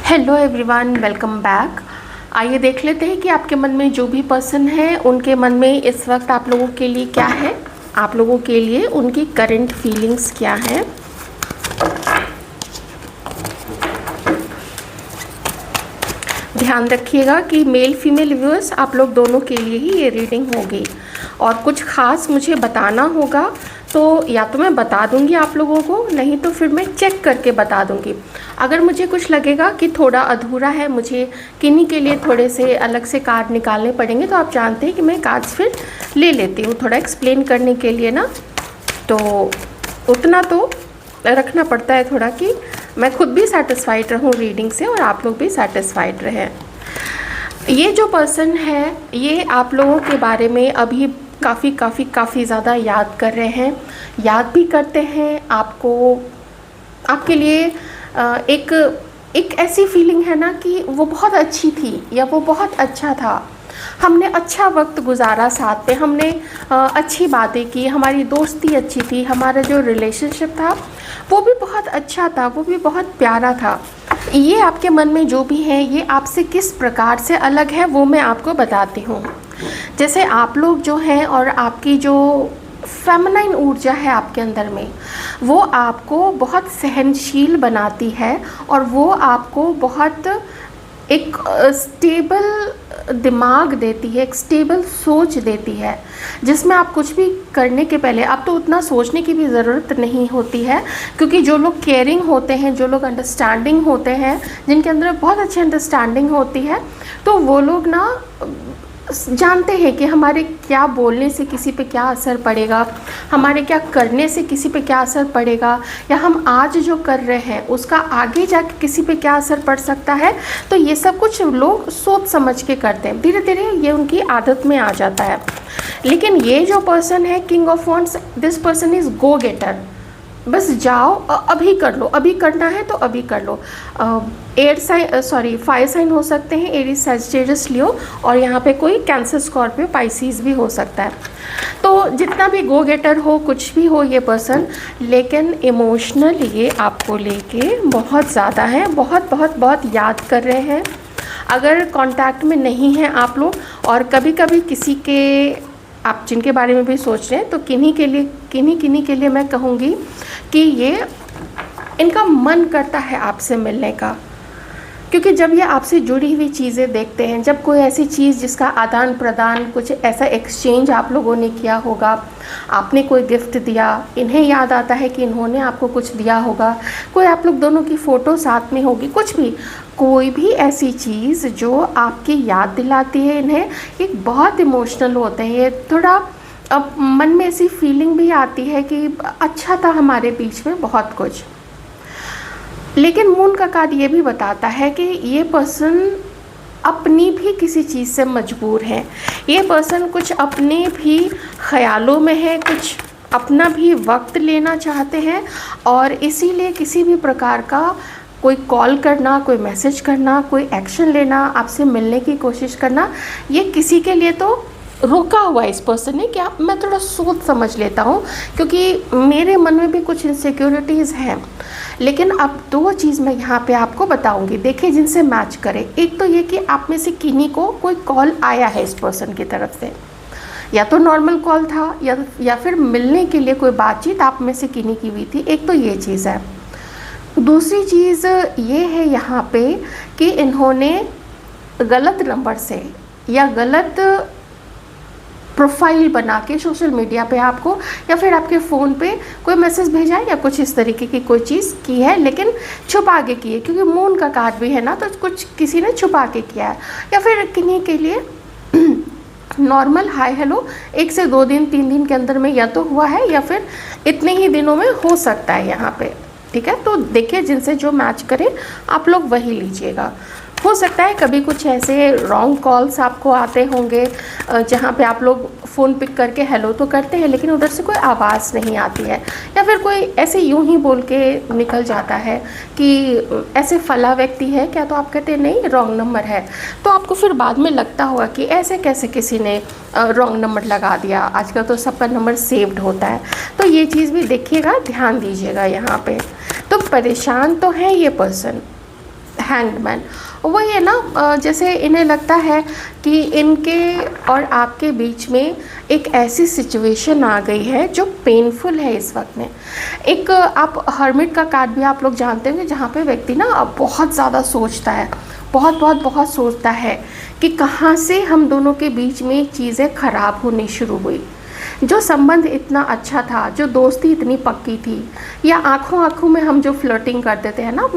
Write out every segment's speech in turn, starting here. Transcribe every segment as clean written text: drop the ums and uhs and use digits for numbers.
Hello everyone, welcome back. आइए देख लेते हैं कि आपके मन में जो भी पर्सन है उनके मन में इस वक्त आप लोगों के लिए क्या है, आप लोगों के लिए उनकी करंट फीलिंग्स क्या है। ध्यान रखिएगा कि मेल फीमेल व्यूअर्स आप लोग दोनों के लिए ही ये रीडिंग होगी और कुछ ख़ास मुझे बताना होगा तो या तो मैं बता दूंगी आप लोगों को, नहीं तो फिर मैं चेक करके बता दूंगी। अगर मुझे कुछ लगेगा कि थोड़ा अधूरा है, मुझे किन्हीं के लिए थोड़े से अलग से कार्ड निकालने पड़ेंगे, तो आप जानते हैं कि मैं कार्ड्स फिर ले लेती हूँ थोड़ा एक्सप्लेन करने के लिए ना। तो उतना तो रखना पड़ता है थोड़ा कि मैं खुद भी सेटिस्फाइड रहूँ रीडिंग से और आप लोग भी सेटिस्फाइड रहें। ये जो पर्सन है ये आप लोगों के बारे में अभी काफ़ी ज़्यादा याद कर रहे हैं, याद भी करते हैं आपको। आपके लिए एक ऐसी फीलिंग है ना कि वो बहुत अच्छी थी या वो बहुत अच्छा था, हमने अच्छा वक्त गुजारा साथ में, हमने अच्छी बातें की, हमारी दोस्ती अच्छी थी, हमारा जो रिलेशनशिप था वो भी बहुत अच्छा था, वो भी बहुत प्यारा था। ये आपके मन में जो भी है ये आपसे किस प्रकार से अलग है वो मैं आपको बताती हूँ। जैसे आप लोग जो हैं और आपकी जो फेमिनाइन ऊर्जा है आपके अंदर में, वो आपको बहुत सहनशील बनाती है और वो आपको बहुत एक स्टेबल दिमाग देती है, एक स्टेबल सोच देती है, जिसमें आप कुछ भी करने के पहले अब तो उतना सोचने की भी ज़रूरत नहीं होती है, क्योंकि जो लोग केयरिंग होते हैं, जो लोग अंडरस्टैंडिंग होते हैं, जिनके अंदर बहुत अच्छी अंडरस्टैंडिंग होती है, तो वो लोग ना जानते हैं कि हमारे क्या बोलने से किसी पे क्या असर पड़ेगा, हमारे क्या करने से किसी पे क्या असर पड़ेगा, या हम आज जो कर रहे हैं उसका आगे जाके किसी पे क्या असर पड़ सकता है। तो ये सब कुछ लोग सोच समझ के करते हैं, धीरे धीरे ये उनकी आदत में आ जाता है। लेकिन ये जो पर्सन है king of wands, this person is go getter. बस जाओ, अभी कर लो, अभी करना है तो अभी कर लो। फायर साइन हो सकते हैं, एरीज, सैजिटेरियस, लियो, और यहाँ पे कोई कैंसर, स्कॉर्पियो, पाइसिस भी हो सकता है। तो जितना भी गो गेटर हो, कुछ भी हो ये पर्सन, लेकिन इमोशनल ये आपको लेके बहुत ज़्यादा है, बहुत बहुत बहुत याद कर रहे हैं। अगर कांटेक्ट में नहीं हैं आप लोग और कभी कभी किसी के आप जिनके बारे में भी सोच रहे हैं, तो किन्हीं के लिए मैं कहूँगी कि ये इनका मन करता है आपसे मिलने का, क्योंकि जब ये आपसे जुड़ी हुई चीज़ें देखते हैं, जब कोई ऐसी चीज़ जिसका आदान प्रदान, कुछ ऐसा एक्सचेंज आप लोगों ने किया होगा, आपने कोई गिफ्ट दिया, इन्हें याद आता है कि इन्होंने आपको कुछ दिया होगा, कोई आप लोग दोनों की फ़ोटो साथ में होगी, कुछ भी, कोई भी ऐसी चीज़ जो आपकी याद दिलाती है इन्हें, एक बहुत इमोशनल होते हैं ये। थोड़ा अब मन में ऐसी फीलिंग भी आती है कि अच्छा था हमारे बीच में बहुत कुछ। लेकिन मून का कार्ड ये भी बताता है कि ये पर्सन अपनी भी किसी चीज़ से मजबूर है, ये पर्सन कुछ अपने भी ख्यालों में है, कुछ अपना भी वक्त लेना चाहते हैं, और इसीलिए किसी भी प्रकार का कोई कॉल करना, कोई मैसेज करना, कोई एक्शन लेना, आपसे मिलने की कोशिश करना, ये किसी के लिए तो रोका हुआ इस पर्सन ने कि आप मैं थोड़ा सोच समझ लेता हूँ, क्योंकि मेरे मन में भी कुछ इनसिक्योरिटीज़ हैं। लेकिन अब दो चीज़ मैं यहाँ पे आपको बताऊँगी, देखिए जिनसे मैच करे। एक तो ये कि आप में से किन्हीं को कोई कॉल आया है इस पर्सन की तरफ से, या तो नॉर्मल कॉल था या फिर मिलने के लिए कोई बातचीत आप में से किन्हीं की हुई थी। एक तो ये चीज़ है। दूसरी चीज़ ये है यहाँ पे कि इन्होंने गलत नंबर से या गलत प्रोफाइल बना के सोशल मीडिया पे आपको या फिर आपके फ़ोन पे कोई मैसेज भेजा है या कुछ इस तरीके की कोई चीज़ की है, लेकिन छुपा के की है, क्योंकि मून का कार्ड भी है ना, तो कुछ किसी ने छुपा के किया है। या फिर किन्हीं के लिए नॉर्मल हाय हेलो 1 से 2 दिन 3 दिन के अंदर में या तो हुआ है या फिर इतने ही दिनों में हो सकता है यहाँ पे। ठीक है, तो देखिए जिनसे जो मैच करे आप लोग वही लीजिएगा। हो सकता है कभी कुछ ऐसे रॉन्ग कॉल्स आपको आते होंगे जहाँ पे आप लोग फ़ोन पिक करके हेलो तो करते हैं, लेकिन उधर से कोई आवाज़ नहीं आती है, या फिर कोई ऐसे यूं ही बोल के निकल जाता है कि ऐसे फला व्यक्ति है क्या, तो आप कहते हैं नहीं रॉन्ग नंबर है, तो आपको फिर बाद में लगता होगा कि ऐसे कैसे किसी ने रॉन्ग नंबर लगा दिया। आजकल तो सबका नंबर सेव्ड होता है, तो ये चीज़ भी देखिएगा, ध्यान दीजिएगा यहाँ पे। तो परेशान तो है ये पर्सन, हैंगमैन, वही है ना, जैसे इन्हें लगता है कि इनके और आपके बीच में एक ऐसी सिचुएशन आ गई है जो पेनफुल है इस वक्त में। एक आप हर्मिट का कार्ड भी आप लोग जानते होंगे, जहाँ पे व्यक्ति ना बहुत ज़्यादा सोचता है, बहुत बहुत बहुत सोचता है कि कहाँ से हम दोनों के बीच में चीज़ें ख़राब होनी शुरू हुई। जो संबंध इतना अच्छा था, जो दोस्ती इतनी पक्की थी, या आँखों आँखों में हम जो फ्लर्टिंग करते थे ना,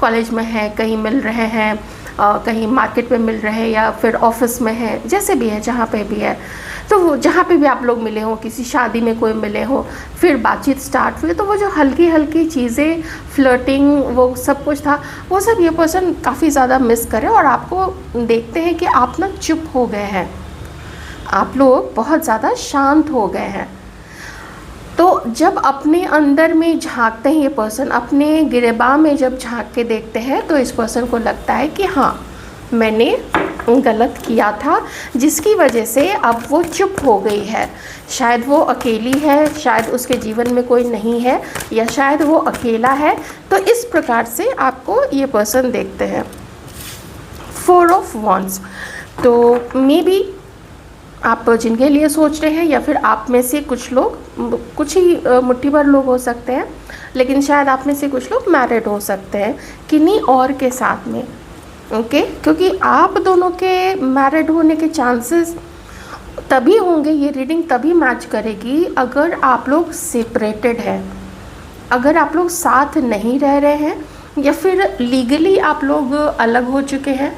कॉलेज में है, कहीं मिल रहे हैं, कहीं मार्केट में मिल रहे हैं, या फिर ऑफिस में है, जैसे भी है, जहाँ पे भी है, तो जहाँ पे भी आप लोग मिले हो, किसी शादी में कोई मिले हो, फिर बातचीत स्टार्ट हुई, तो वो जो हल्की हल्की चीज़ें, फ्लर्टिंग, वो सब कुछ था, वो सब ये पर्सन काफ़ी ज़्यादा मिस करे। और आपको देखते हैं कि आप ना चुप हो गए हैं, आप लोग बहुत ज़्यादा शांत हो गए हैं। तो जब अपने अंदर में झांकते हैं ये पर्सन, अपने गिरेबान में जब झांक के देखते हैं, तो इस पर्सन को लगता है कि हाँ, मैंने गलत किया था, जिसकी वजह से अब वो चुप हो गई है। शायद वो अकेली है, शायद उसके जीवन में कोई नहीं है, या शायद वो अकेला है। तो इस प्रकार से आपको ये पर्सन देखते हैं। 4 ऑफ वॉन्ड्स, तो मे बी आप जिनके लिए सोच रहे हैं, या फिर आप में से कुछ लोग, कुछ ही मुट्ठी भर लोग हो सकते हैं, लेकिन शायद आप में से कुछ लोग मैरिड हो सकते हैं किन्हीं और के साथ में, ओके। क्योंकि आप दोनों के मैरिड होने के चांसेस तभी होंगे, ये रीडिंग तभी मैच करेगी अगर आप लोग सेपरेटेड हैं, अगर आप लोग साथ नहीं रह रहे हैं, या फिर लीगली आप लोग अलग हो चुके हैं,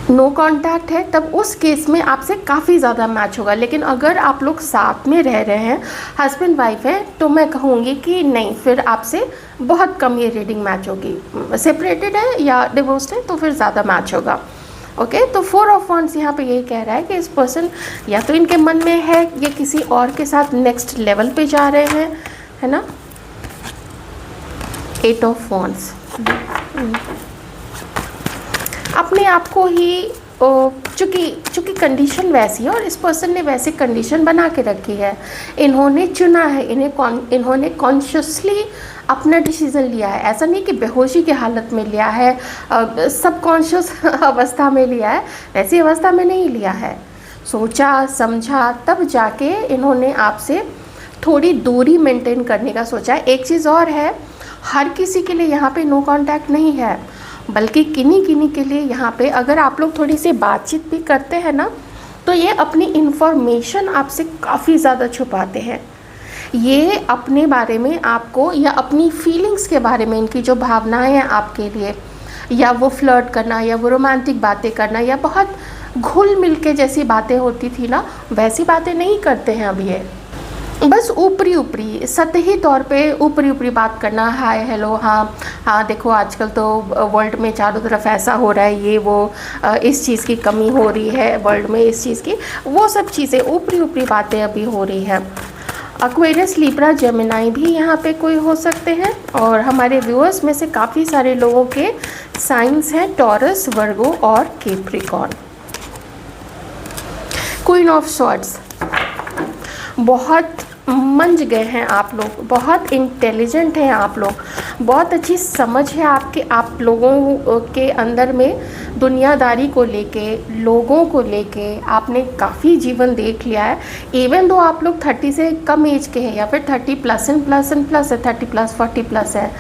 नो कांटेक्ट है, तब उस केस में आपसे काफ़ी ज़्यादा मैच होगा। लेकिन अगर आप लोग साथ में रह रहे हैं, हस्बैंड वाइफ है, तो मैं कहूँगी कि नहीं, फिर आपसे बहुत कम ये रीडिंग मैच होगी। सेपरेटेड है या डिवोर्स्ड है तो फिर ज़्यादा मैच होगा, ओके। तो 4 ऑफ वॉन्ड्स यहाँ पे यही कह रहा है कि इस पर्सन या तो इनके मन में है, ये किसी और के साथ नेक्स्ट लेवल पे जा रहे हैं, है ना। 8 ऑफ वॉन्ड्स, अपने आप को ही, चूँकि कंडीशन वैसी है और इस पर्सन ने वैसी कंडीशन बना के रखी है, इन्होंने चुना है, इन्होंने कॉन्शियसली अपना डिसीज़न लिया है। ऐसा नहीं कि बेहोशी की हालत में लिया है, सबकॉन्शियस अवस्था में लिया है, ऐसी अवस्था में नहीं लिया है। सोचा समझा तब जाके इन्होंने आपसे थोड़ी दूरी मेंटेन करने का सोचा है। एक चीज़ और है, हर किसी के लिए यहाँ पे नो कांटेक्ट नहीं है, बल्कि किन्हीं के लिए यहाँ पे अगर आप लोग थोड़ी सी बातचीत भी करते हैं ना, तो ये अपनी इन्फॉर्मेशन आपसे काफ़ी ज़्यादा छुपाते हैं। ये अपने बारे में आपको, या अपनी फीलिंग्स के बारे में, इनकी जो भावनाएं हैं आपके लिए, या वो फ्लर्ट करना, या वो रोमांटिक बातें करना, या बहुत घुल मिल के जैसी बातें होती थी ना, वैसी बातें नहीं करते हैं अब ये। बस ऊपरी सतही तौर पे ऊपरी बात करना, हाय हेलो, हाँ देखो आजकल तो वर्ल्ड में चारों तरफ ऐसा हो रहा है, ये वो, इस चीज़ की कमी हो रही है वर्ल्ड में, इस चीज़ की, वो सब चीज़ें ऊपरी बातें अभी हो रही हैं। एक्वेरियस, लिब्रा, जेमिनाई भी यहाँ पे कोई हो सकते हैं, और हमारे व्यूअर्स में से काफ़ी सारे लोगों के साइंस हैं टॉरस, वर्गो और कैप्रिकॉर्न। क्वीन ऑफ स्वॉर्ड्स, बहुत मंझ गए हैं आप लोग, बहुत इंटेलिजेंट हैं आप लोग, बहुत अच्छी समझ है आप लोगों के अंदर में, दुनियादारी को लेके, लोगों को लेके आपने काफ़ी जीवन देख लिया है। इवन दो आप लोग 30 से कम एज के हैं, या फिर 30 प्लस एंड प्लस है, 30 प्लस 40 प्लस है,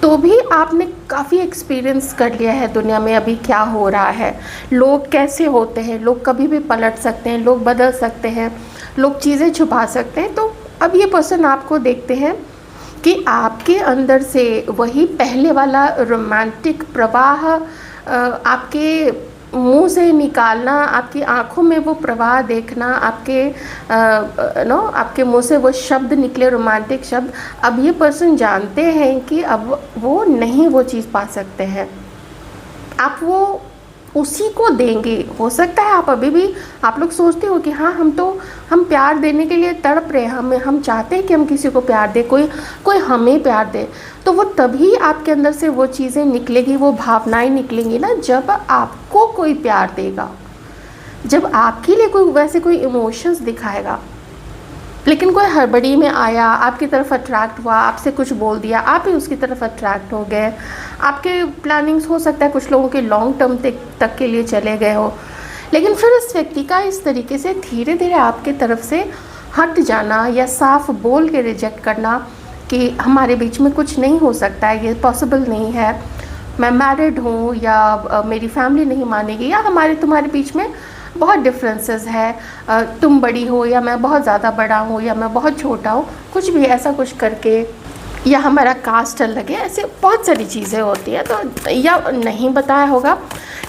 तो भी आपने काफ़ी एक्सपीरियंस कर लिया है दुनिया में अभी क्या हो रहा है, लोग कैसे होते हैं, लोग कभी भी पलट सकते हैं, लोग बदल सकते हैं, लोग चीज़ें छुपा सकते हैं। तो अब ये पर्सन आपको देखते हैं कि आपके अंदर से वही पहले वाला रोमांटिक प्रवाह आपके मुंह से निकालना, आपकी आंखों में वो प्रवाह देखना, आपके मुंह से वो शब्द निकले, रोमांटिक शब्द, अब ये पर्सन जानते हैं कि अब वो नहीं वो चीज़ पा सकते हैं, आप वो उसी को देंगे। हो सकता है आप अभी भी, आप लोग सोचते हो कि हाँ हम प्यार देने के लिए तड़प रहे हैं, हम चाहते हैं कि हम किसी को प्यार दे, कोई हमें प्यार दे, तो वो तभी आपके अंदर से वो चीज़ें निकलेगी, वो भावनाएं निकलेंगी ना, जब आपको कोई प्यार देगा, जब आपके लिए कोई वैसे कोई इमोशंस दिखाएगा। लेकिन कोई हड़बड़ी में आया, आपकी तरफ अट्रैक्ट हुआ, आपसे कुछ बोल दिया, आप ही उसकी तरफ अट्रैक्ट हो गए। आपके प्लानिंग्स हो सकता है कुछ लोगों के लॉन्ग टर्म तक के लिए चले गए हो, लेकिन फिर इस व्यक्ति का इस तरीके से धीरे धीरे आपके तरफ से हट जाना या साफ बोल के रिजेक्ट करना कि हमारे बीच में कुछ नहीं हो सकता है, ये पॉसिबल नहीं है, मैं मैरिड हूँ, या मेरी फैमिली नहीं मानेगी, या हमारे तुम्हारे बीच में बहुत डिफरेंसेस है, तुम बड़ी हो या मैं बहुत ज़्यादा बड़ा हूँ, या मैं बहुत छोटा हूँ, कुछ भी ऐसा कुछ करके, या हमारा कास्ट अलग है, ऐसे बहुत सारी चीज़ें होती हैं। तो या नहीं बताया होगा,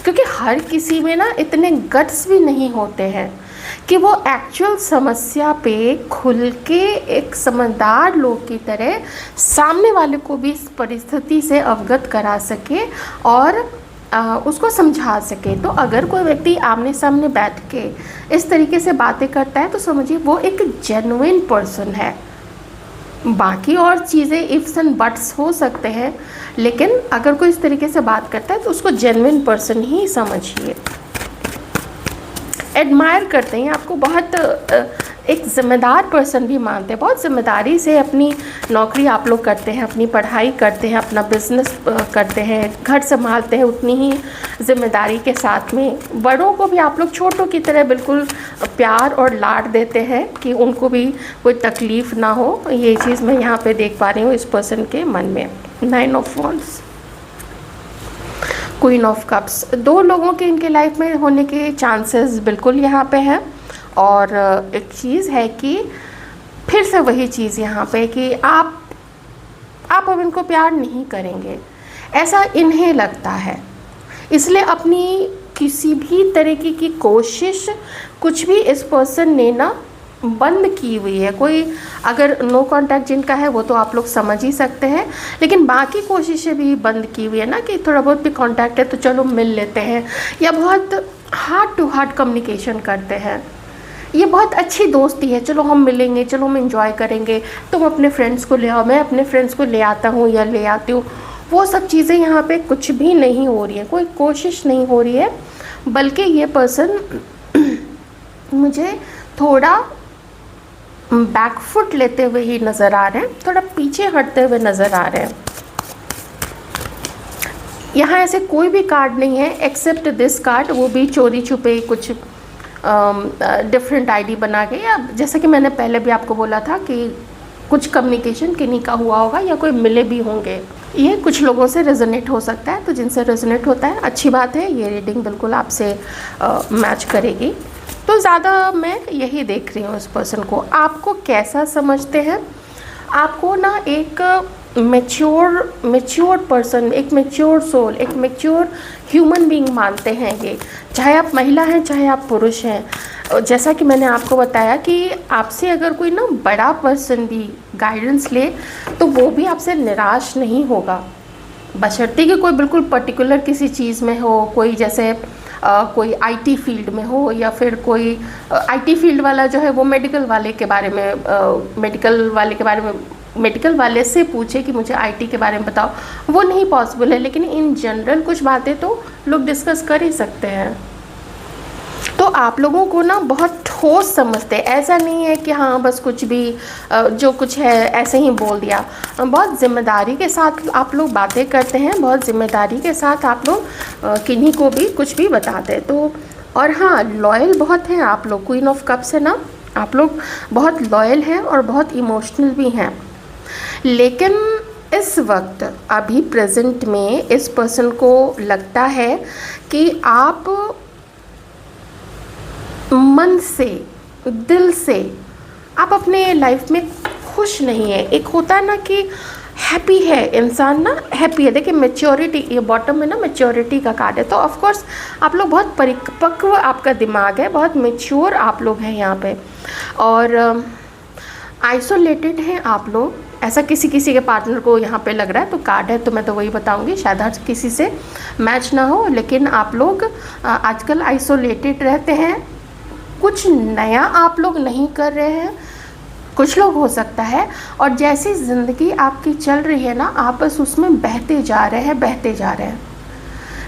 क्योंकि हर किसी में ना इतने गट्स भी नहीं होते हैं कि वो एक्चुअल समस्या पे खुल के एक समझदार लोग की तरह सामने वाले को भी इस परिस्थिति से अवगत करा सके और उसको समझा सके। तो अगर कोई व्यक्ति आमने सामने बैठ के इस तरीके से बातें करता है तो समझिए वो एक जेन्युइन पर्सन है। बाकी और चीज़ें इफ्स एंड बट्स हो सकते हैं, लेकिन अगर कोई इस तरीके से बात करता है तो उसको जेन्युइन पर्सन ही समझिए। एडमायर करते हैं आपको, बहुत एक ज़िम्मेदार पर्सन भी मानते हैं, बहुत ज़िम्मेदारी से अपनी नौकरी आप लोग करते हैं, अपनी पढ़ाई करते हैं, अपना बिजनेस करते हैं, घर संभालते हैं उतनी ही ज़िम्मेदारी के साथ में। बड़ों को भी आप लोग छोटों की तरह बिल्कुल प्यार और लाड देते हैं कि उनको भी कोई तकलीफ़ ना हो। ये चीज़ मैं यहाँ पे देख पा रही हूँ इस पर्सन के मन में। 9 of wands, queen of cups, 2 लोगों के इनके लाइफ में होने के चांसेस बिल्कुल यहाँ पे है। और एक चीज़ है कि फिर से वही चीज़ यहाँ पे कि आप अब इनको प्यार नहीं करेंगे, ऐसा इन्हें लगता है। इसलिए अपनी किसी भी तरीके की कोशिश कुछ भी इस पर्सन ने ना बंद की हुई है। कोई अगर नो कांटेक्ट जिनका है वो तो आप लोग समझ ही सकते हैं, लेकिन बाकी कोशिशें भी बंद की हुई है ना कि थोड़ा बहुत भी कांटेक्ट है तो चलो मिल लेते हैं, या बहुत हार्ट टू हार्ट कम्युनिकेशन करते हैं, ये बहुत अच्छी दोस्ती है, चलो हम मिलेंगे, चलो हम एंजॉय करेंगे, तुम अपने फ्रेंड्स को ले आओ, मैं अपने फ्रेंड्स को ले आता हूँ या ले आती हूँ। वो सब चीज़ें यहाँ पे कुछ भी नहीं हो रही है, कोई कोशिश नहीं हो रही है, बल्कि ये पर्सन मुझे थोड़ा बैकफुट लेते हुए ही नज़र आ रहे हैं, थोड़ा पीछे हटते हुए नज़र आ रहे हैं। यहाँ ऐसे कोई भी कार्ड नहीं है एक्सेप्ट दिस कार्ड, वो भी चोरी छुपे कुछ डिफरेंट आईडी बना के, या जैसा कि मैंने पहले भी आपको बोला था कि कुछ कम्युनिकेशन किन्हीं का हुआ होगा या कोई मिले भी होंगे। ये कुछ लोगों से रेजोनेट हो सकता है, तो जिनसे रेजोनेट होता है अच्छी बात है, ये रीडिंग बिल्कुल आपसे मैच करेगी। तो ज़्यादा मैं यही देख रही हूँ इस पर्सन को। आपको कैसा समझते हैं? आपको ना एक मैच्योर पर्सन, एक मैच्योर सोल, एक मैच्योर ह्यूमन बीइंग मानते हैं ये, चाहे आप महिला हैं चाहे आप पुरुष हैं। जैसा कि मैंने आपको बताया कि आपसे अगर कोई ना बड़ा पर्सन भी गाइडेंस ले तो वो भी आपसे निराश नहीं होगा, बशर्ते कि कोई बिल्कुल पर्टिकुलर किसी चीज़ में हो, कोई जैसे कोई आईटी फील्ड में हो, या फिर कोई आईटी फील्ड वाला जो है वो मेडिकल वाले के बारे में मेडिकल वाले से पूछे कि मुझे आईटी के बारे में बताओ, वो नहीं पॉसिबल है, लेकिन इन जनरल कुछ बातें तो लोग डिस्कस कर ही सकते हैं। तो आप लोगों को ना बहुत ठोस समझते हैं, ऐसा नहीं है कि हाँ बस कुछ भी जो कुछ है ऐसे ही बोल दिया। बहुत ज़िम्मेदारी के साथ आप लोग बातें करते हैं, बहुत ज़िम्मेदारी के साथ आप लोग किन्हीं को भी कुछ भी बताते हैं। तो और हाँ, लॉयल बहुत हैं आप लोग, क्वीन ऑफ कप्स है ना, आप लोग बहुत लॉयल हैं और बहुत इमोशनल भी हैं। लेकिन इस वक्त अभी प्रेजेंट में इस पर्सन को लगता है कि आप मन से, दिल से आप अपने लाइफ में खुश नहीं है। एक होता है ना कि हैप्पी है इंसान, ना हैप्पी है। देखिए मैच्योरिटी, ये बॉटम में ना मैच्योरिटी का कार्ड है, तो ऑफ कोर्स आप लोग बहुत परिपक्व, आपका दिमाग है, बहुत मैच्योर आप लोग हैं यहाँ पे। और आइसोलेटेड हैं आप लोग, ऐसा किसी के पार्टनर को यहाँ पे लग रहा है। तो कार्ड है तो मैं तो वही बताऊंगी, शायद हर किसी से मैच ना हो, लेकिन आप लोग आजकल आइसोलेटेड रहते हैं, कुछ नया आप लोग नहीं कर रहे हैं, कुछ लोग हो सकता है। और जैसी ज़िंदगी आपकी चल रही है ना, आप बस उसमें बहते जा रहे हैं,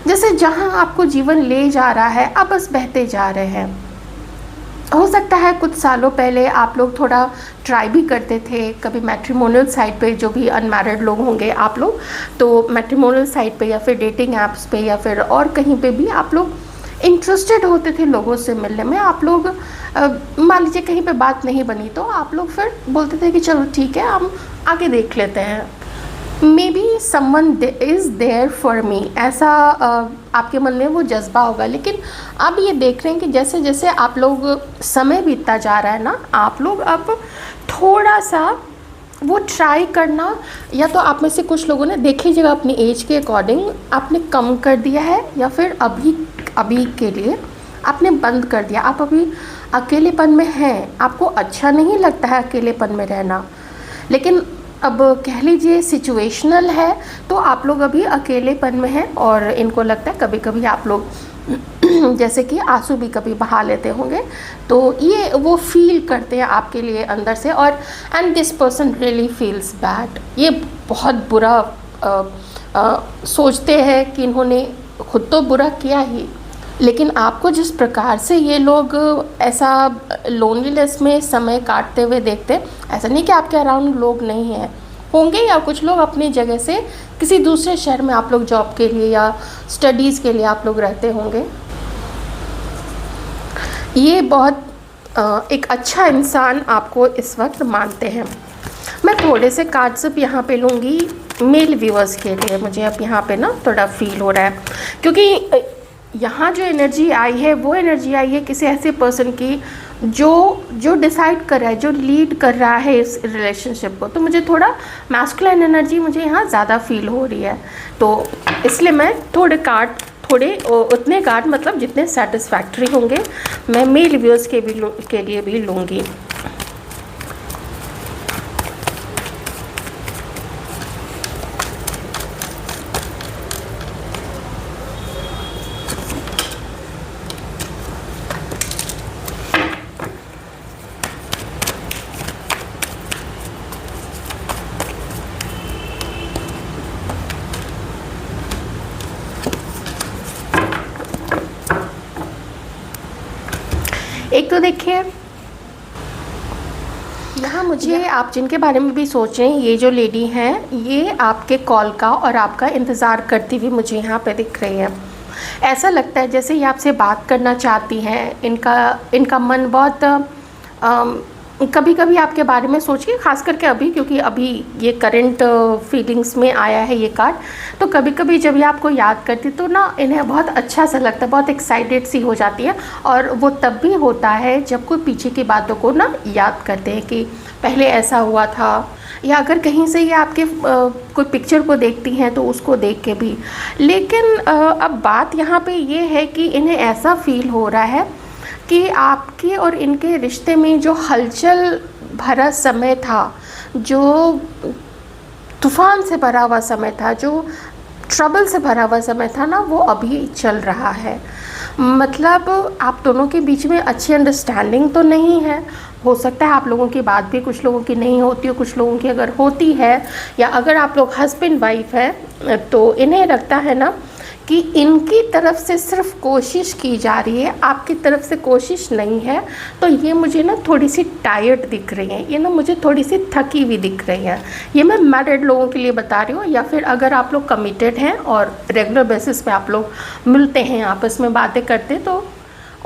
जैसे जहाँ आपको जीवन ले जा रहा है आप बस बहते जा रहे हैं। हो सकता है कुछ सालों पहले आप लोग थोड़ा ट्राई भी करते थे, कभी मैट्रिमोनियल साइट पे, जो भी अनमैरिड लोग होंगे आप लोग, तो मैट्रिमोनियल साइट पे या फिर डेटिंग ऐप्स पे या फिर और कहीं पे भी आप लोग इंटरेस्टेड होते थे लोगों से मिलने में। आप लोग मान लीजिए कहीं पे बात नहीं बनी तो आप लोग फिर बोलते थे कि चलो ठीक है हम आगे देख लेते हैं, maybe someone is there for me, ऐसा आपके मन में वो जज्बा होगा। लेकिन अब ये देख रहे हैं कि जैसे जैसे आप लोग समय बीतता जा रहा है ना, आप लोग अब थोड़ा सा वो ट्राई करना, या तो आप में से कुछ लोगों ने देखिएगा अपनी एज के अकॉर्डिंग आपने कम कर दिया है, या फिर अभी अभी के लिए आपने बंद कर दिया। आप अभी अकेलेपन में हैं, आपको अच्छा नहीं लगता है अकेलेपन में रहना, लेकिन अब कह लीजिए सिचुएशनल है, तो आप लोग अभी अकेलेपन में हैं और इनको लगता है कभी कभी आप लोग जैसे कि आंसू भी कभी बहा लेते होंगे, तो ये वो फील करते हैं आपके लिए अंदर से। और and this person really feels bad, ये बहुत बुरा सोचते हैं कि इन्होंने खुद तो बुरा किया ही, लेकिन आपको जिस प्रकार से ये लोग ऐसा लोनलीनेस में समय काटते हुए देखते, ऐसा नहीं कि आपके अराउंड लोग नहीं हैं, होंगे, या कुछ लोग अपनी जगह से किसी दूसरे शहर में आप लोग जॉब के लिए या स्टडीज़ के लिए आप लोग रहते होंगे। ये बहुत एक अच्छा इंसान आपको इस वक्त मानते हैं। मैं थोड़े से कार्ड्स अब यहाँ पे लूँगी मेल व्यूअर्स के लिए, मुझे अब यहाँ पे ना थोड़ा फील हो रहा है, क्योंकि यहाँ जो एनर्जी आई है वो एनर्जी आई है किसी ऐसे पर्सन की जो डिसाइड कर रहा है, जो लीड कर रहा है इस रिलेशनशिप को। तो मुझे थोड़ा मैस्कुलिन एनर्जी मुझे यहाँ ज़्यादा फील हो रही है, तो इसलिए मैं थोड़े उतने कार्ड मतलब जितने सेटिस्फैक्ट्री होंगे मैं मेल व्यूअर्स के लिए भी लूँगी। एक तो देखिए यहाँ मुझे आप जिनके बारे में भी सोच रहे हैं, ये जो लेडी हैं ये आपके कॉल का और आपका इंतज़ार करती हुई मुझे यहाँ पे दिख रही है। ऐसा लगता है जैसे ये आपसे बात करना चाहती हैं, इनका मन बहुत कभी कभी आपके बारे में सोचिए, ख़ास करके अभी, क्योंकि अभी ये करंट फीलिंग्स में आया है ये कार्ड, तो कभी कभी जब ये आपको याद करती तो ना इन्हें बहुत अच्छा सा लगता है, बहुत एक्साइटेड सी हो जाती है। और वो तब भी होता है जब कोई पीछे की बातों को ना याद करते हैं कि पहले ऐसा हुआ था, या अगर कहीं से ये आपके कोई पिक्चर को देखती हैं तो उसको देख के भी। लेकिन अब बात यहाँ पे ये है कि इन्हें ऐसा फील हो रहा है कि आपके और इनके रिश्ते में जो हलचल भरा समय था, जो तूफ़ान से भरा हुआ समय था, जो ट्रबल से भरा हुआ समय था ना, वो अभी चल रहा है। मतलब आप दोनों के बीच में अच्छी अंडरस्टैंडिंग तो नहीं है, हो सकता है आप लोगों की बात भी कुछ लोगों की नहीं होती हो, कुछ लोगों की अगर होती है, या अगर आप लोग हस्बैंड वाइफ है तो इन्हें लगता है ना कि इनकी तरफ से सिर्फ कोशिश की जा रही है, आपकी तरफ से कोशिश नहीं है। तो ये मुझे ना थोड़ी सी टायर्ड दिख रही हैं, ये ना मुझे थोड़ी सी थकी हुई दिख रही हैं। ये मैं मैरिड लोगों के लिए बता रही हूँ, या फिर अगर आप लोग कमिटेड हैं और रेगुलर बेसिस पे आप लोग मिलते हैं, आपस में बातें करते हैं, तो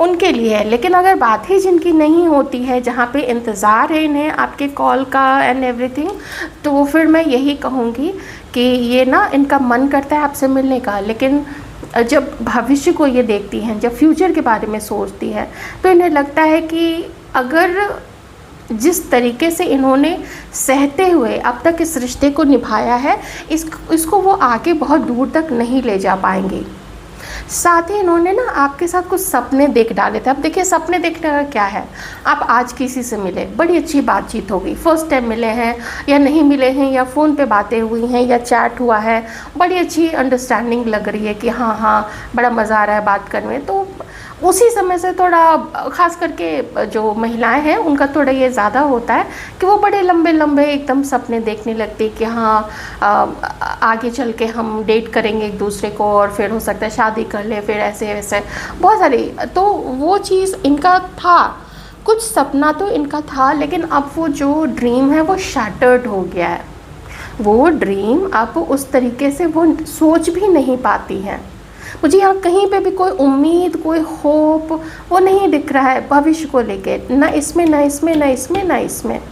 उनके लिए है। लेकिन अगर बात ही जिनकी नहीं होती है, जहाँ पे इंतज़ार है इन्हें आपके कॉल का एंड एवरीथिंग, तो फिर मैं यही कहूँगी कि ये ना इनका मन करता है आपसे मिलने का, लेकिन जब भविष्य को ये देखती हैं, जब फ्यूचर के बारे में सोचती है, तो इन्हें लगता है कि अगर जिस तरीके से इन्होंने सहते हुए अब तक इस रिश्ते को निभाया है, इसको वो आगे बहुत दूर तक नहीं ले जा पाएंगे। साथ ही इन्होंने ना आपके साथ कुछ सपने देख डाले थे। अब देखिए सपने देखने का क्या है, आप आज किसी से मिले, बड़ी अच्छी बातचीत हो गई, फर्स्ट टाइम मिले हैं या नहीं मिले हैं, या फ़ोन पे बातें हुई हैं या चैट हुआ है, बड़ी अच्छी अंडरस्टैंडिंग लग रही है कि हाँ हाँ बड़ा मज़ा आ रहा है बात करने। तो उसी समय से थोड़ा ख़ास करके जो महिलाएं हैं उनका थोड़ा ये ज़्यादा होता है कि वो बड़े लंबे लंबे एकदम सपने देखने लगती कि हाँ आगे चल के हम डेट करेंगे एक दूसरे को, और फिर हो सकता है शादी कर ले, फिर ऐसे वैसे बहुत सारी। तो वो चीज़ इनका था, कुछ सपना तो इनका था, लेकिन अब वो जो ड्रीम है वो शैटर्ड हो गया है। वो ड्रीम अब उस तरीके से वो सोच भी नहीं पाती हैं। मुझे यहाँ कहीं पे भी कोई उम्मीद, कोई होप वो नहीं दिख रहा है भविष्य को लेके, ना इसमें ना इसमें ना इसमें ना इसमें।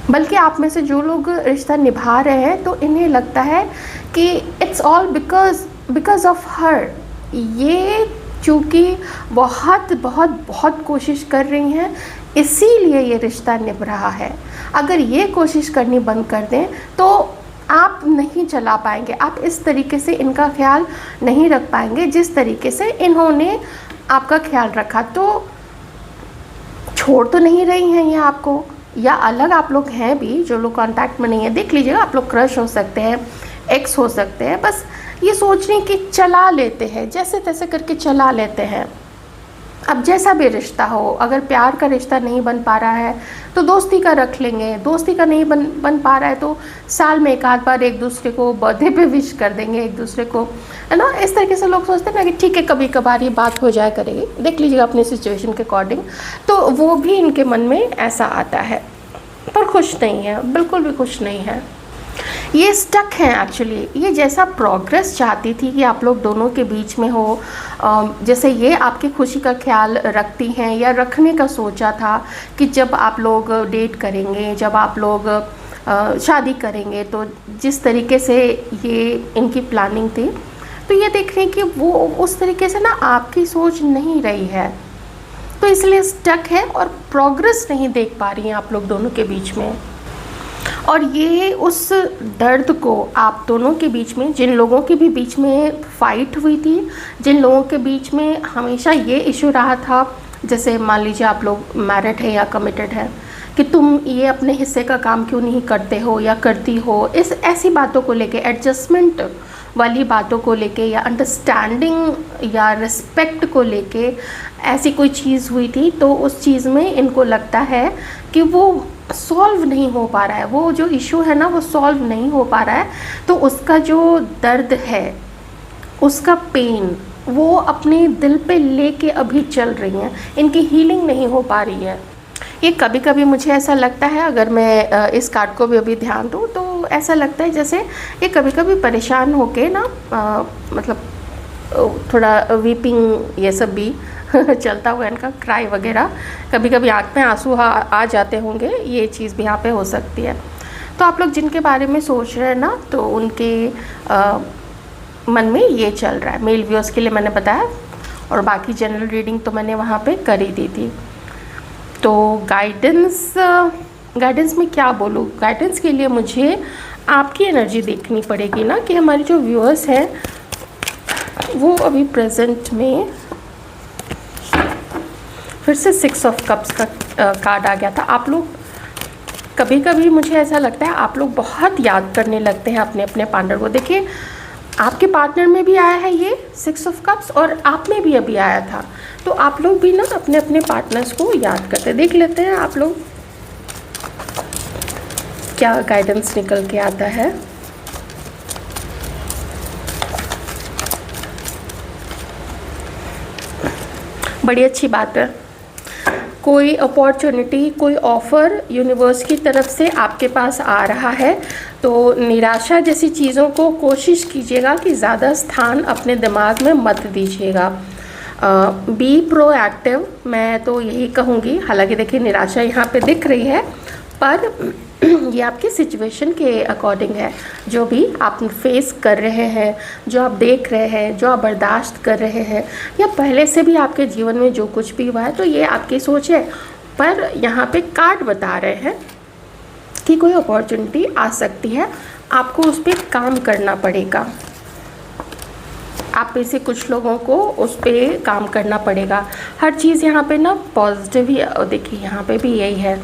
बल्कि आप में से जो लोग रिश्ता निभा रहे हैं तो इन्हें लगता है कि it's all because of her. ये चूँकि बहुत बहुत बहुत कोशिश कर रही हैं, इसीलिए ये रिश्ता निभ रहा है। अगर ये कोशिश करनी बंद कर दें तो आप नहीं चला पाएंगे, आप इस तरीके से इनका ख्याल नहीं रख पाएंगे जिस तरीके से इन्होंने आपका ख्याल रखा। तो छोड़ तो नहीं रही हैं ये आपको, या अलग आप लोग हैं भी जो लोग कांटेक्ट में नहीं है, देख लीजिएगा, आप लोग क्रश हो सकते हैं, एक्स हो सकते हैं, बस ये सोच रही कि चला लेते हैं, जैसे तैसे करके चला लेते हैं। अब जैसा भी रिश्ता हो, अगर प्यार का रिश्ता नहीं बन पा रहा है तो दोस्ती का रख लेंगे, दोस्ती का नहीं बन पा रहा है तो साल में एक आध बार एक दूसरे को बर्थडे पे विश कर देंगे एक दूसरे को, है ना। इस तरीके से लोग सोचते हैं ना कि ठीक है कभी कभार ये बात हो जाया करेगी, देख लीजिएगा अपनी सिचुएशन के अकॉर्डिंग। तो वो भी इनके मन में ऐसा आता है, पर खुश नहीं है, बिल्कुल भी खुश नहीं है। ये स्टक हैं एक्चुअली। ये जैसा प्रोग्रेस चाहती थी कि आप लोग दोनों के बीच में हो, जैसे ये आपकी खुशी का ख्याल रखती हैं या रखने का सोचा था कि जब आप लोग डेट करेंगे, जब आप लोग शादी करेंगे, तो जिस तरीके से ये इनकी प्लानिंग थी, तो ये देख रहे हैं कि वो उस तरीके से ना आपकी सोच नहीं रही है, तो इसलिए स्टक है और प्रोग्रेस नहीं देख पा रही हैं आप लोग दोनों के बीच में। और ये उस दर्द को आप दोनों के बीच में, जिन लोगों के भी बीच में फ़ाइट हुई थी, जिन लोगों के बीच में हमेशा ये इशू रहा था, जैसे मान लीजिए आप लोग मैरिड है या कमिटेड है, कि तुम ये अपने हिस्से का काम क्यों नहीं करते हो या करती हो, इस ऐसी बातों को लेके, एडजस्टमेंट वाली बातों को लेके या अंडरस्टैंडिंग या रिस्पेक्ट को लेके ऐसी कोई चीज़ हुई थी, तो उस चीज़ में इनको लगता है कि वो सॉल्व नहीं हो पा रहा है, वो जो इशू है ना वो सॉल्व नहीं हो पा रहा है। तो उसका जो दर्द है, उसका पेन, वो अपने दिल पे लेके अभी चल रही हैं, इनकी हीलिंग नहीं हो पा रही है। ये कभी कभी मुझे ऐसा लगता है, अगर मैं इस कार्ड को भी अभी ध्यान दूँ तो ऐसा लगता है जैसे ये कभी कभी परेशान होके ना मतलब थोड़ा वीपिंग ये सब भी चलता हुआ इनका, क्राई वगैरह, कभी कभी आँख में आंसू आ जाते होंगे, ये चीज़ भी यहाँ पे हो सकती है। तो आप लोग जिनके बारे में सोच रहे हैं ना, तो उनके मन में ये चल रहा है। मेल व्यूअर्स के लिए मैंने बताया, और बाकी जनरल रीडिंग तो मैंने वहाँ पे कर ही दी थी। तो गाइडेंस में क्या बोलूँ, गाइडेंस के लिए मुझे आपकी एनर्जी देखनी पड़ेगी ना, कि हमारे जो व्यूअर्स हैं वो अभी प्रेजेंट में, फिर से 6 ऑफ कप्स का कार्ड आ गया था। आप लोग कभी कभी मुझे ऐसा लगता है आप लोग बहुत याद करने लगते हैं अपने अपने पार्टनर को। देखिए आपके पार्टनर में भी आया है ये 6 ऑफ कप्स, और आप में भी अभी आया था। तो आप लोग भी ना अपने अपने पार्टनर्स को याद करते, देख लेते हैं आप लोग क्या गाइडेंस निकल के आता है। बड़ी अच्छी बात है, कोई अपॉर्चुनिटी, कोई ऑफ़र यूनिवर्स की तरफ से आपके पास आ रहा है। तो निराशा जैसी चीज़ों को कोशिश कीजिएगा कि ज़्यादा स्थान अपने दिमाग में मत दीजिएगा। बी प्रोएक्टिव, मैं तो यही कहूँगी। हालांकि देखिए निराशा यहाँ पे दिख रही है, पर ये आपकी सिचुएशन के अकॉर्डिंग है। जो भी आप फेस कर रहे हैं, जो आप देख रहे हैं, जो आप बर्दाश्त कर रहे हैं, या पहले से भी आपके जीवन में जो कुछ भी हुआ है, तो ये आपकी सोच है। पर यहाँ पे कार्ड बता रहे हैं कि कोई अपॉर्चुनिटी आ सकती है, आपको उस पर काम करना पड़ेगा। आप में से कुछ लोगों को उस पर काम करना पड़ेगा। हर चीज़ यहाँ पे ना पॉजिटिव ही, देखिए यहाँ पे भी यही है।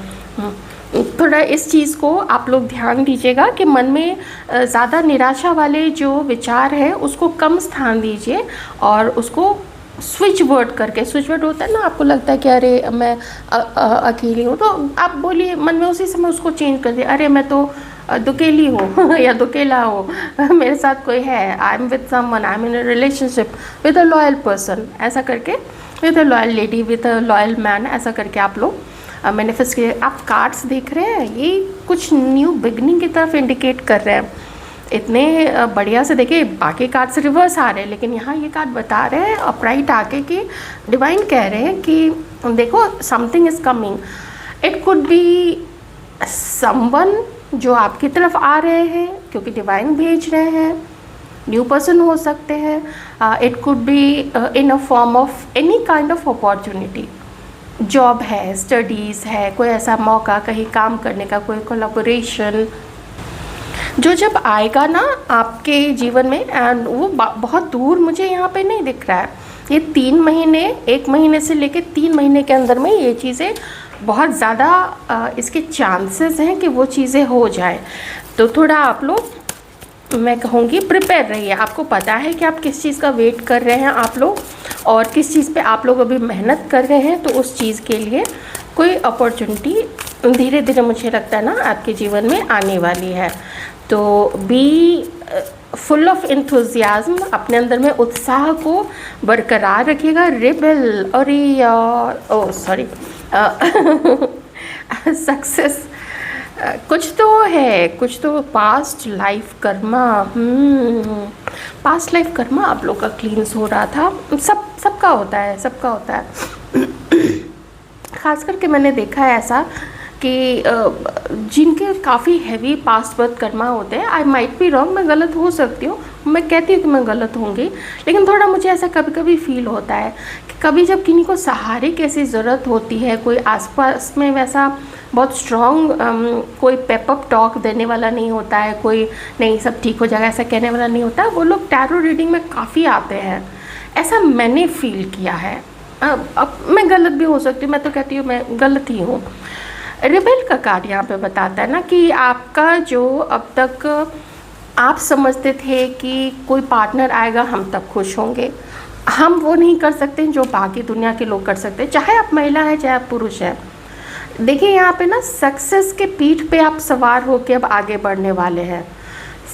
थोड़ा इस चीज़ को आप लोग ध्यान दीजिएगा कि मन में ज़्यादा निराशा वाले जो विचार है उसको कम स्थान दीजिए, और उसको स्विच वर्ड करके, स्विच वर्ड होता है ना, आपको लगता है कि अरे मैं अकेली हूँ, तो आप बोलिए मन में, उसी समय उसको चेंज कर दिए, अरे मैं तो दुकेली हूँ या दुकेला हूँ, मेरे साथ कोई है, I am with someone, I am in a relationship with a loyal person, ऐसा करके with a loyal lady, with a loyal man, ऐसा करके आप लोग मैनिफेस्ट किए। आप कार्ड्स देख रहे हैं, ये कुछ न्यू बिगनिंग की तरफ इंडिकेट कर रहे हैं। इतने बढ़िया से देखिए, बाकी कार्ड्स रिवर्स आ रहे हैं, लेकिन यहाँ ये कार्ड बता रहे हैं अपराइट आके कि डिवाइन कह रहे हैं कि देखो something is coming. It could be someone जो आपकी तरफ आ रहे हैं, क्योंकि डिवाइन भेज रहे हैं। न्यू पर्सन हो सकते हैं। It could be in a form of any kind of opportunity. Job है, स्टडीज़ है, कोई ऐसा मौका कहीं काम करने का, कोई कोलैबोरेशन जो जब आएगा ना आपके जीवन में, एंड वो बहुत दूर मुझे यहाँ पे नहीं दिख रहा है। ये 3 महीने, 1 महीने से लेके 3 महीने के अंदर में ये चीज़ें बहुत ज़्यादा इसके चांसेस हैं कि वो चीज़ें हो जाए। तो थोड़ा आप लोग, मैं कहूँगी, प्रिपेयर रहिए। आपको पता है कि आप किस चीज़ का वेट कर रहे हैं आप लोग, और किस चीज़ पे आप लोग अभी मेहनत कर रहे हैं। तो उस चीज़ के लिए कोई अपॉर्चुनिटी धीरे धीरे मुझे लगता है ना आपके जीवन में आने वाली है। तो बी फुल ऑफ इंथुजियाज्म, अपने अंदर में उत्साह को बरकरार रखिएगा। रिबेल, और ओ सॉरी सक्सेस कुछ तो है, कुछ तो past life Karma, past life Karma आप लोग का क्लींस हो रहा था। सबका होता है, सबका होता है। खास करके मैंने देखा है ऐसा कि जिनके काफ़ी हैवी पास्ट बर्थ कर्मा होते हैं। आई माइट बी रॉन्ग, मैं गलत हो सकती हूँ, मैं कहती हूँ कि मैं गलत होंगी, लेकिन थोड़ा मुझे ऐसा कभी कभी फील होता है कि कभी जब किन्हीं को सहारे की ऐसी ज़रूरत होती है, कोई आसपास में वैसा बहुत स्ट्रॉन्ग कोई पेपअप टॉक देने वाला नहीं होता है, कोई नहीं सब ठीक हो जाएगा ऐसा कहने वाला नहीं होता, वो लोग टैरो रीडिंग में काफ़ी आते हैं। ऐसा मैंने फील किया है। अब मैं गलत भी हो सकती हूँ, मैं तो कहती हूँ मैं गलत ही हूँ। रिबेल का कार्ड यहाँ पे बताता है ना कि आपका जो अब तक आप समझते थे कि कोई पार्टनर आएगा हम तब खुश होंगे, हम वो नहीं कर सकते जो बाकी दुनिया के लोग कर सकते हैं, चाहे आप महिला हैं चाहे आप पुरुष हैं। देखिए यहाँ पे ना सक्सेस के पीठ पे आप सवार होकर अब आगे बढ़ने वाले हैं।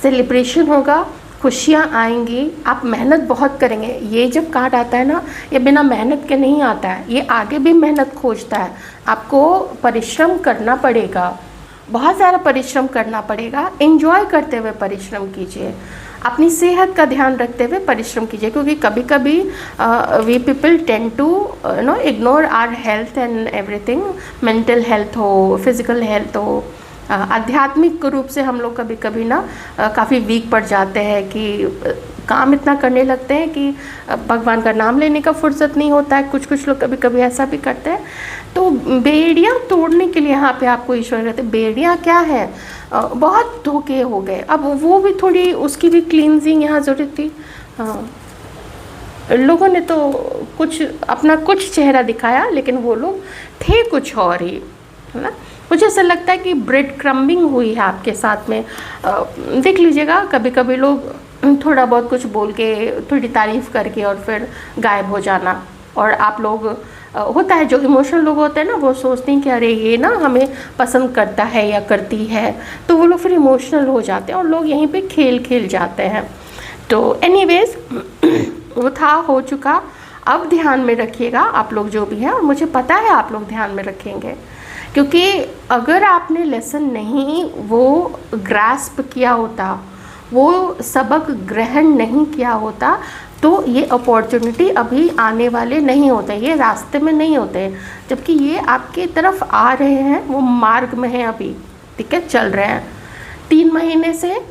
सेलिब्रेशन होगा, खुशियाँ आएंगी, आप मेहनत बहुत करेंगे। ये जब कार्ड आता है ना, ये बिना मेहनत के नहीं आता है, ये आगे भी मेहनत खोजता है। आपको परिश्रम करना पड़ेगा, बहुत ज़्यादा परिश्रम करना पड़ेगा। एंजॉय करते हुए परिश्रम कीजिए, अपनी सेहत का ध्यान रखते हुए परिश्रम कीजिए, क्योंकि कभी कभी we people tend to ignore our health and everything. Mental health हो, फिज़िकल हेल्थ हो, आध्यात्मिक रूप से हम लोग कभी कभी ना काफ़ी वीक पड़ जाते हैं कि काम इतना करने लगते हैं कि भगवान का नाम लेने का फुर्सत नहीं होता है। कुछ लोग कभी कभी ऐसा भी करते हैं। तो बेड़ियाँ तोड़ने के लिए यहाँ पे आपको ईश्वर कहते हैं। बेड़ियाँ क्या है, बहुत धोखे हो गए, अब वो भी थोड़ी उसकी भी क्लींजिंग यहाँ ज़रूरत थी। लोगों ने तो कुछ अपना कुछ चेहरा दिखाया, लेकिन वो लोग थे कुछ और ही, है ना। मुझे ऐसा लगता है कि ब्रेड क्रम्बिंग हुई है आपके साथ में। देख लीजिएगा, कभी कभी लोग थोड़ा बहुत कुछ बोल के, थोड़ी तारीफ़ करके और फिर गायब हो जाना। और आप लोग होता है जो इमोशनल लोग होते हैं ना, वो सोचते हैं कि अरे ये ना हमें पसंद करता है या करती है, तो वो लोग फिर इमोशनल हो जाते हैं और लोग यहीं पे खेल जाते हैं। तो एनीवेज वो था, हो चुका। अब ध्यान में रखिएगा आप लोग जो भी हैं, और मुझे पता है आप लोग ध्यान में रखेंगे, क्योंकि अगर आपने लेसन नहीं वो ग्रास्प किया होता, वो सबक ग्रहण नहीं किया होता, तो ये अपॉर्चुनिटी अभी आने वाले नहीं होते, ये रास्ते में नहीं होते। जबकि ये आपके तरफ आ रहे हैं, वो मार्ग में हैं अभी, ठीक है, चल रहे हैं। 3 महीने से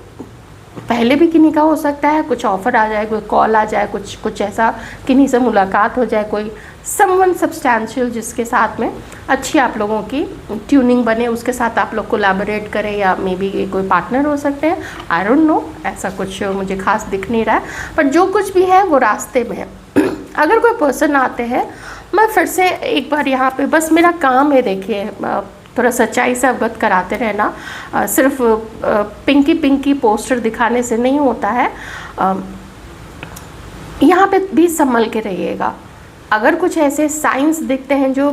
पहले भी किन्हीं का हो सकता है, कुछ ऑफ़र आ जाए, कोई कॉल आ जाए, कुछ ऐसा किन्हीं से मुलाकात हो जाए, कोई समवन सब्सटैंशियल जिसके साथ में अच्छी आप लोगों की ट्यूनिंग बने, उसके साथ आप लोग कोलैबोरेट करें, या मे बी कोई पार्टनर हो सकते हैं। आई डोंट नो, ऐसा कुछ मुझे खास दिख नहीं रहा है, पर जो कुछ भी है वो रास्ते में है। अगर कोई पर्सन आते हैं, मैं फिर से एक बार यहाँ पे बस मेरा काम है, देखिए थोड़ा सच्चाई से अवगत कराते रहना। सिर्फ पिंकी पोस्टर दिखाने से नहीं होता है। यहाँ पे भी संभल के रहिएगा। अगर कुछ ऐसे साइंस दिखते हैं जो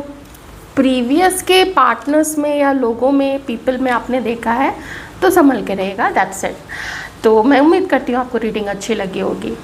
प्रीवियस के पार्टनर्स में या लोगों में, पीपल में आपने देखा है, तो संभल के रहेगा। That's it. तो मैं उम्मीद करती हूँ आपको रीडिंग अच्छी लगी होगी।